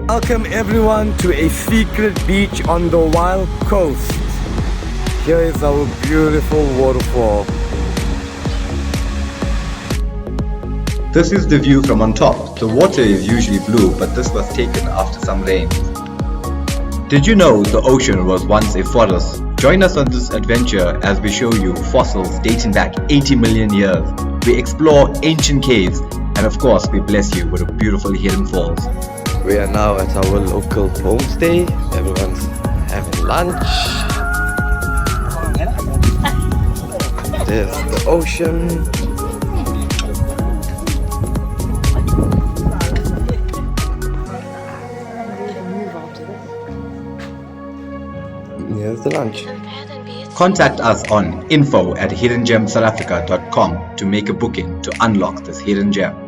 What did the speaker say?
Welcome everyone to a secret beach on the wild coast. Here is our beautiful waterfall. This is the view from on top. The water is usually blue, but this was taken after some rain. Did you know the ocean was once a forest? Join us on this adventure as we show you fossils dating back 80 million years. We explore ancient caves, and of course we bless you with a beautiful hidden falls. We are now at our local homestay. Everyone's having lunch. There's the ocean. Here's the lunch. Contact us on info@hiddengemsouthafrica.com to make a booking to unlock this hidden gem.